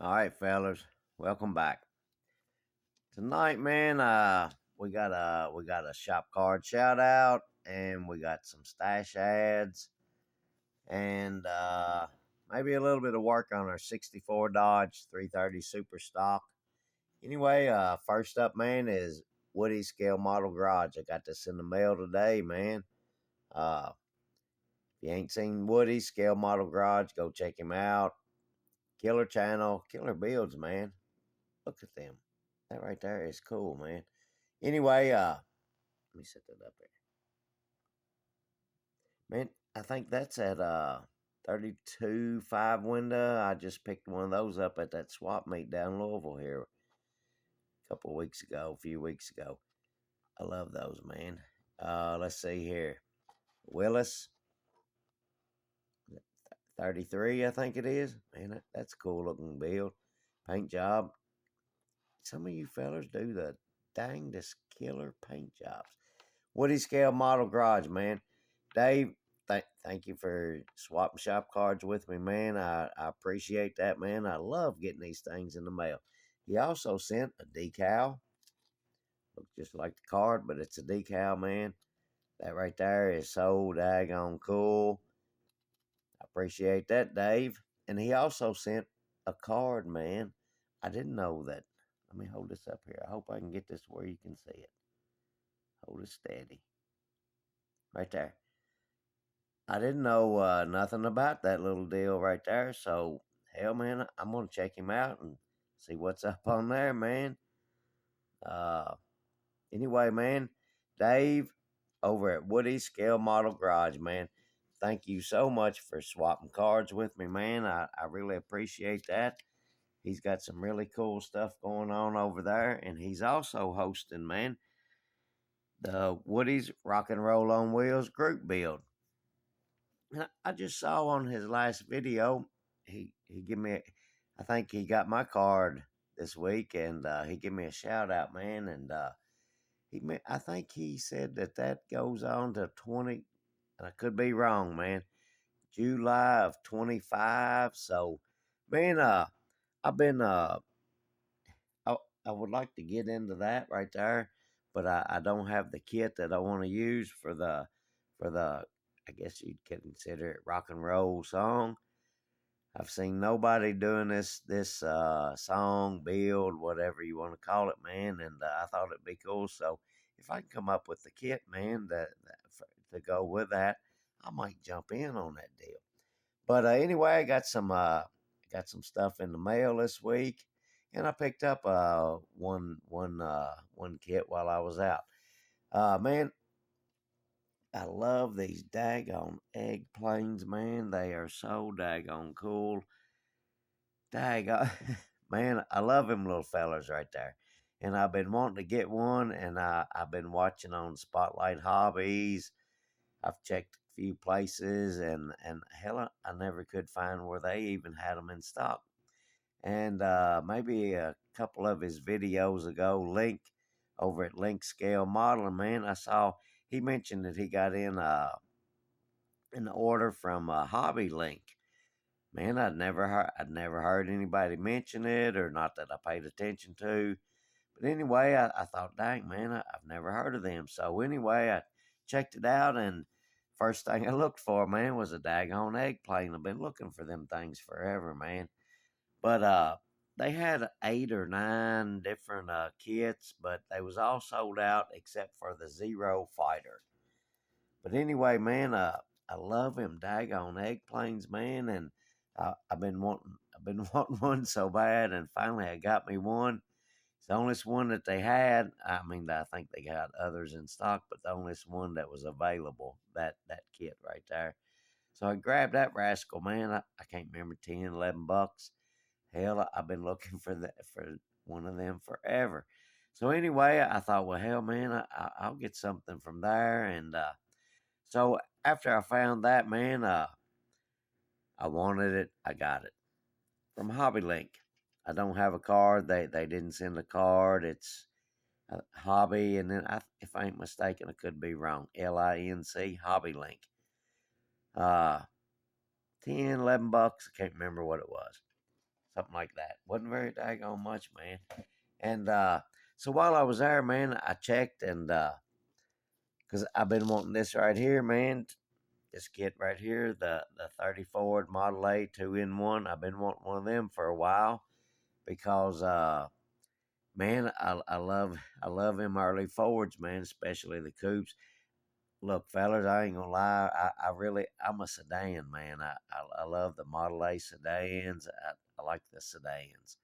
All right, fellas, welcome back. Tonight, man, we got a shop card shout out, and we got some stash ads, and maybe a little bit of work on our '64 Dodge 330 Super Stock. Anyway, first up, man, is Woody Scale Model Garage. I got this in the mail today, man. If you ain't seen Woody Scale Model Garage, go check him out. Killer channel, killer builds, man. Look at them. That right there is cool, man. Anyway, let me set that up here. Man, I think that's at 32 5 window. I just picked one of those up at that swap meet down in Louisville here a few weeks ago. I love those, man. Let's see here. Willis 33, I think it is. Man, that's a cool looking build. Paint job. Some of you fellas do the dangest killer paint jobs. Woody Scale Model Garage, man. Dave, thank you for swapping shop cards with me, man. I appreciate that, man. I love getting these things in the mail. He also sent a decal. Looks just like the card, but it's a decal, man. That right there is so daggone cool. I appreciate that, Dave. And he also sent a card, man. I didn't know that. Let me hold this up here. I hope I can get this where you can see it. Hold it steady. Right there. I didn't know nothing about that little deal right there. So, hell, man, I'm going to check him out and see what's up on there, man. Uh, anyway, man, Dave over at Woody Scale Model Garage, man. Thank you so much for swapping cards with me, man. I really appreciate that. He's got some really cool stuff going on over there, and he's also hosting, man, the Woody's Rock and Roll on Wheels group build. I just saw on his last video, he give me, I think he got my card this week, and he gave me a shout out, man, and I think he said that goes on to 20, and I could be wrong, man, July of 25. So, man, I've been I, I would like to get into that right there, but I don't have the kit that I want to use for the I guess you'd consider it rock and roll song. I've seen nobody doing this song build, whatever you want to call it, man, and I thought it'd be cool. So if I can come up with the kit, man, to go with that, I might jump in on that deal. But anyway, I got some stuff in the mail this week, and I picked up one kit while I was out. Man, I love these daggone egg planes, man. They are so daggone cool. Daggone, man, I love them little fellers right there. And I've been wanting to get one, and I've been watching on Spotlight Hobbies. I've checked a few places, and hell, I never could find where they even had them in stock. And maybe a couple of his videos ago, Link over at Link Scale Modeling, man, I saw he mentioned that he got in an order from Hobby Link. Man, I'd never heard anybody mention it, or not that I paid attention to. But anyway, I thought, dang, man, I've never heard of them. So anyway, I checked it out, and first thing I looked for, man, was a daggone egg plane. I've been looking for them things forever, man. But they had 8 or 9 different kits, but they was all sold out except for the Zero Fighter. But anyway, man, I love them daggone egg planes, man, and I've been wanting one so bad, and finally I got me one. It's the only one that they had. I mean, I think they got others in stock, but the only one that was available, that kit right there. So I grabbed that rascal, man. I can't remember, 10, $11. Hell, I've been looking for one of them forever. So anyway, I thought, well, hell, man, I'll get something from there. And so after I found that, man, I wanted it. I got it from Hobby Link. I don't have a card. They didn't send a card. It's a Hobby, and then if I ain't mistaken, I could be wrong. LINC Hobby Link. Uh, $10, $11. I can't remember what it was. something like that. Wasn't very daggone much, man. And so while I was there, man, I checked and because I've been wanting this right here, man. This kit right here, the 30 Ford Model A 2-in-1. I've been wanting one of them for a while because man, I love them early Fords, man, especially the coupes. Look, fellas, I ain't gonna lie. I'm a sedan man. I love the Model A sedans. I like the sedans.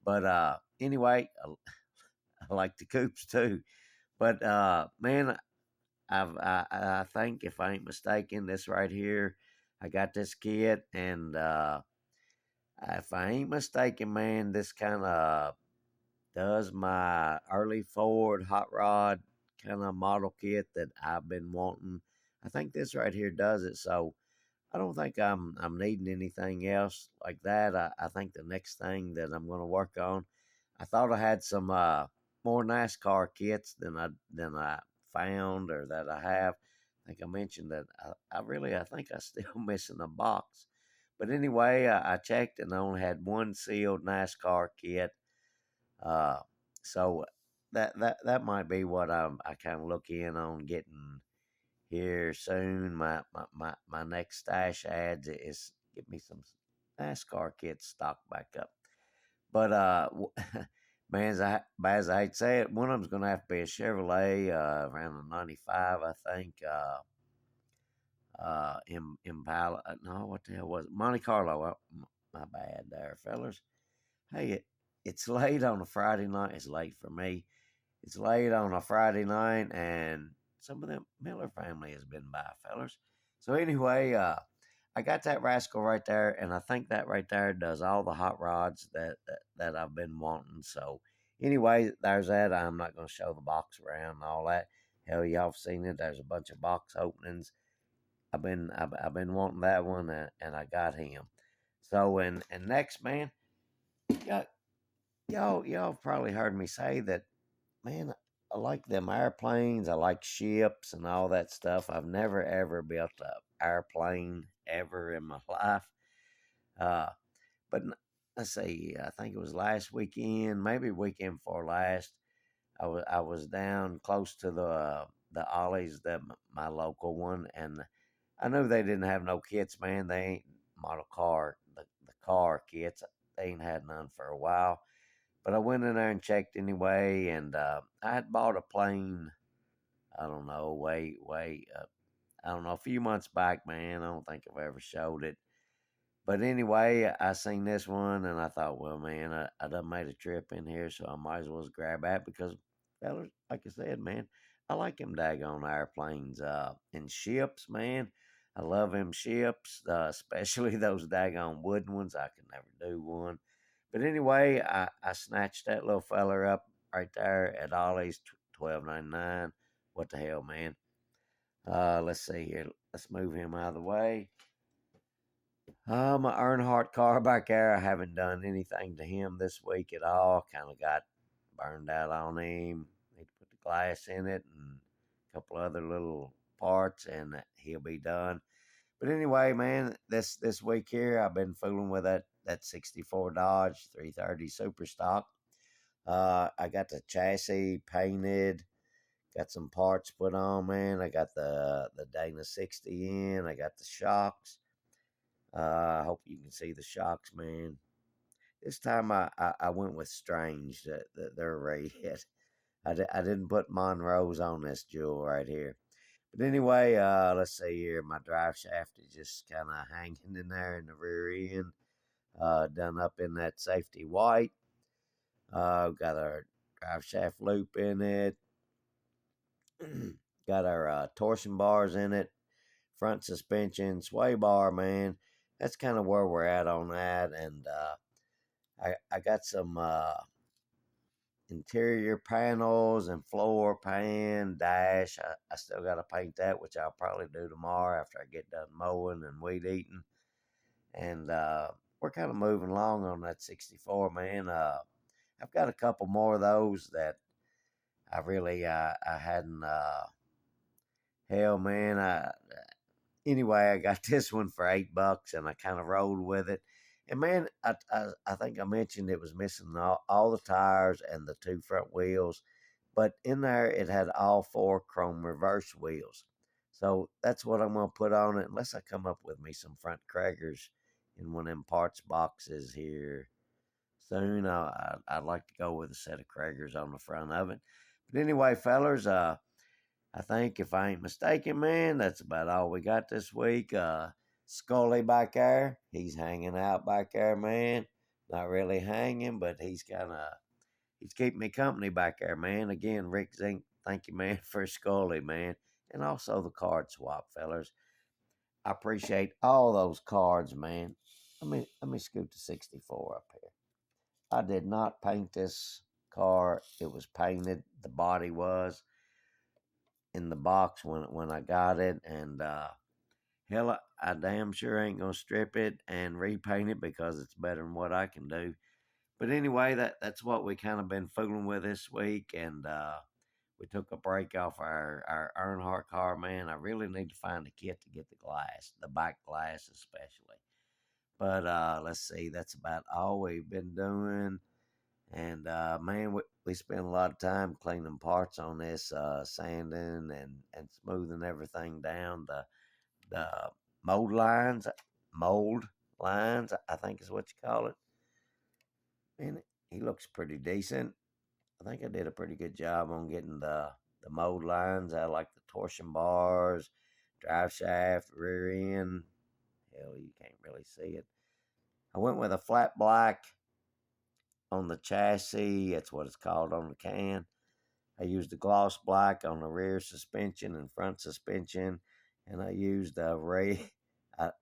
But anyway, I like the coupes too. But man, I think if I ain't mistaken, this right here, I got this kit, and if I ain't mistaken, man, this kind of does my early Ford hot rod kind of model kit that I've been wanting. I think this right here does it. So I don't think I'm needing anything else like that. I think the next thing that I'm going to work on, I thought I had some more NASCAR kits than I found or that I have. I think I mentioned that I think I still missing a box. But anyway, I checked and I only had one sealed NASCAR kit. Uh, so that might be what I kind of look in on getting here soon. My next stash ads is get me some NASCAR kits stocked back up. But man, as I hate to say it, one of them's gonna have to be a Chevrolet around the '95, I think. Impala. No, what the hell was it? Monte Carlo. My bad, there, fellas. Hey, it's late on a Friday night. It's late for me. It's late on a Friday night, and some of the Miller family has been by, fellas. So anyway, I got that rascal right there, and I think that right there does all the hot rods that I've been wanting. So anyway, there's that. I'm not going to show the box around and all that. Hell, y'all have seen it. There's a bunch of box openings. I've been wanting that one, and I got him. So and next, man, y'all y'all probably heard me say that, man. I like them airplanes. I like ships and all that stuff. I've never ever built an airplane ever in my life. Uh, but let's see. I think it was last weekend, maybe weekend before last. I was down close to the Ollie's, my local one, and I knew they didn't have no kits, man. They ain't model car the car kits. They ain't had none for a while. But I went in there and checked anyway, and I had bought a plane. I don't know, I don't know, a few months back, man. I don't think I've ever showed it. But anyway, I seen this one and I thought, well, man, I done made a trip in here, so I might as well just grab that because, fellas, like I said, man, I like them daggone airplanes and ships, man. I love them ships, especially those daggone wooden ones. I can never do one. But anyway, I snatched that little feller up right there at Ollie's, 12.99. What the hell, man? Let's see here. Let's move him out of the way. My Earnhardt car back there, I haven't done anything to him this week at all. Kind of got burned out on him. Need to put the glass in it and a couple other little parts, and he'll be done. But anyway, man, this week here, I've been fooling with that '64 Dodge 330 Super Stock. I got the chassis painted, got some parts put on, man. I got the Dana 60 in. I got the shocks. I hope you can see the shocks, man. This time I went with Strange. That they're red. I didn't put Monroe's on this jewel right here. But anyway, let's see here. My drive shaft is just kind of hanging in there in the rear end, done up in that safety white. Got our drive shaft loop in it. Got our torsion bars in it. Front suspension, sway bar, man. That's kind of where we're at on that. And I got some interior panels and floor pan dash. I still got to paint that, which I'll probably do tomorrow after I get done mowing and weed eating. And we're kind of moving along on that 64, man. I've got a couple more of those that I hadn't. Hell, man. Anyway, I got this one for $8, and I kind of rolled with it. And man, I think I mentioned it was missing all the tires and the two front wheels, but in there it had all four chrome reverse wheels. So that's what I'm gonna put on it, unless I come up with me some front crackers in one of them parts boxes here soon. I'd like to go with a set of crackers on the front of it. But anyway, fellers, I think if I ain't mistaken, man, that's about all we got this week. Scully back there, he's hanging out back there, man. Not really hanging, but he's keeping me company back there, man. Again, Rick Zink, thank you, man, for Scully, man, and also the card swap, fellers. I appreciate all those cards, man. Let me scoot to 64 up here. I did not paint this car. It was painted. The body was in the box when I got it, and hell, I damn sure ain't gonna strip it and repaint it because it's better than what I can do. But anyway, that's what we kind of been fooling with this week, and we took a break off our Earnhardt car. Man, I really need to find a kit to get the glass, the back glass especially. But let's see, that's about all we've been doing. And man, we spent a lot of time cleaning parts on this, sanding and smoothing everything down. The mold lines, mold lines, I think is what you call it. And he looks pretty decent. I think I did a pretty good job on getting the mold lines. I like the torsion bars, drive shaft, rear end. Hell, you can't really see it. I went with a flat black on the chassis. That's what it's called on the can. I used a gloss black on the rear suspension and front suspension, and I used a red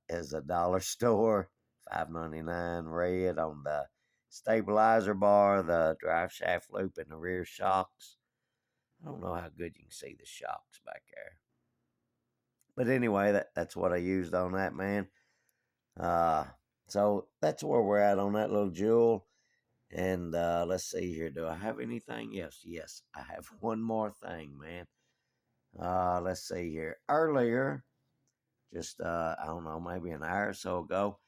as a dollar store $5.99 red on the stabilizer bar, the drive shaft loop, and the rear shocks. I don't know how good you can see the shocks back there, but anyway, that's what I used on that, man. Uh, so that's where we're at on that little jewel. And let's see here. Do I have anything else? Yes, I have one more thing, man. Let's see here. Earlier, just I don't know, maybe an hour or so ago,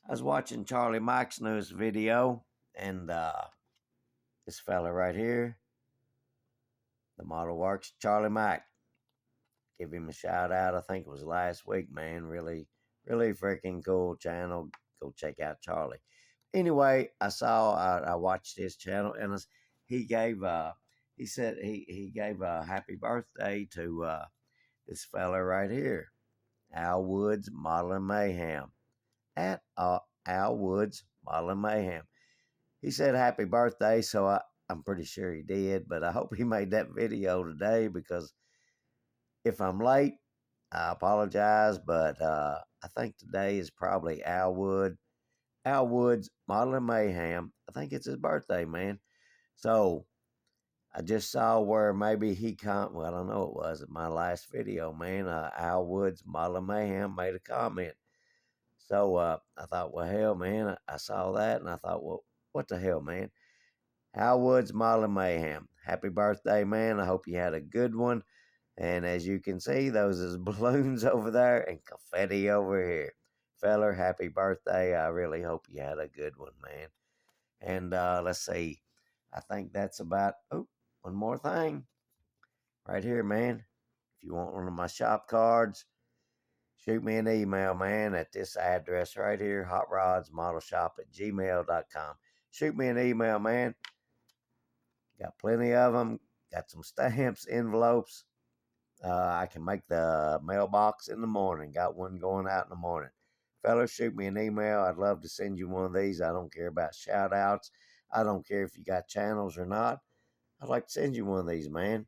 I was watching Charlie Mike's newest video, and this fella right here, the Model Works, Charlie Mike. Give him a shout out. I think it was last week, man. Really, really freaking cool channel. Go check out Charlie. Anyway, I watched his channel, and he gave he said he gave a happy birthday to this fella right here, Al Woods Modeling Mayhem, at Al Woods Modeling Mayhem. He said happy birthday, so I'm pretty sure he did, but I hope he made that video today, because if I'm late, I apologize, but I think today is probably Al Woods Modeling Mayhem. I think it's his birthday, man. So I just saw where maybe well, I don't know, it was in my last video, man. Al Woods Modeling Mayhem made a comment. So I thought, well, hell, man, I saw that, and I thought, well, what the hell, man? Al Woods Modeling Mayhem. Happy birthday, man. I hope you had a good one. And as you can see, those is balloons over there and confetti over here. Feller, happy birthday. I really hope you had a good one, man. And let's see. I think that's about, one more thing. Right here, man. If you want one of my shop cards, shoot me an email, man, at this address right here, hotrodsmodelshop@gmail.com. Shoot me an email, man. Got plenty of them. Got some stamps, envelopes. I can make the mailbox in the morning. Got one going out in the morning. Fellas, shoot me an email. I'd love to send you one of these. I don't care about shout outs. I don't care if you got channels or not. I'd like to send you one of these, man.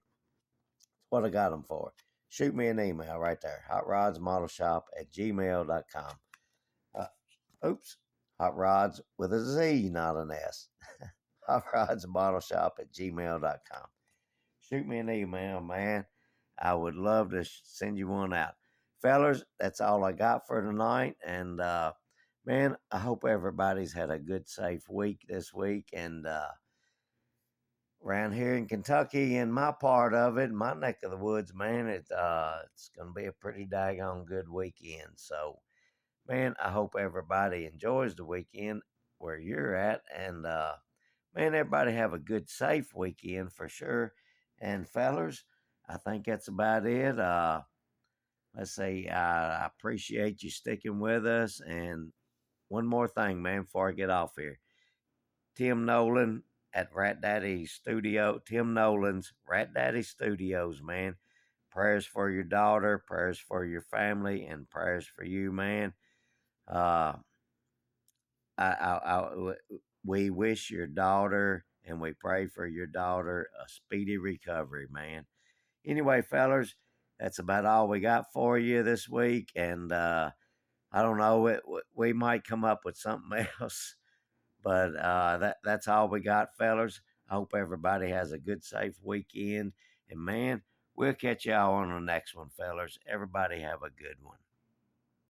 That's what I got them for. Shoot me an email right there. hotrodsmodelshop@gmail.com. Oops. Hot Rods with a Z, not an S. hotrodsmodelshop@gmail.com. Shoot me an email, man. I would love to send you one out. Fellers, that's all I got for tonight. And, man, I hope everybody's had a good, safe week this week. And around here in Kentucky, in my part of it, my neck of the woods, man, it's going to be a pretty daggone good weekend. So, man, I hope everybody enjoys the weekend where you're at. And, man, everybody have a good, safe weekend for sure. And, fellers, I think that's about it. Let's say I appreciate you sticking with us. And one more thing, man, before I get off here. Tim Nolan at Rat Daddy Studio. Tim Nolan's Rat Daddy Studios, man. Prayers for your daughter, prayers for your family, and prayers for you, man. Uh, we wish your daughter and we pray for your daughter a speedy recovery, man. Anyway, fellers, that's about all we got for you this week. And I don't know, we might come up with something else. But that's all we got, fellers. I hope everybody has a good, safe weekend. And man, we'll catch y'all on the next one, fellers. Everybody have a good one.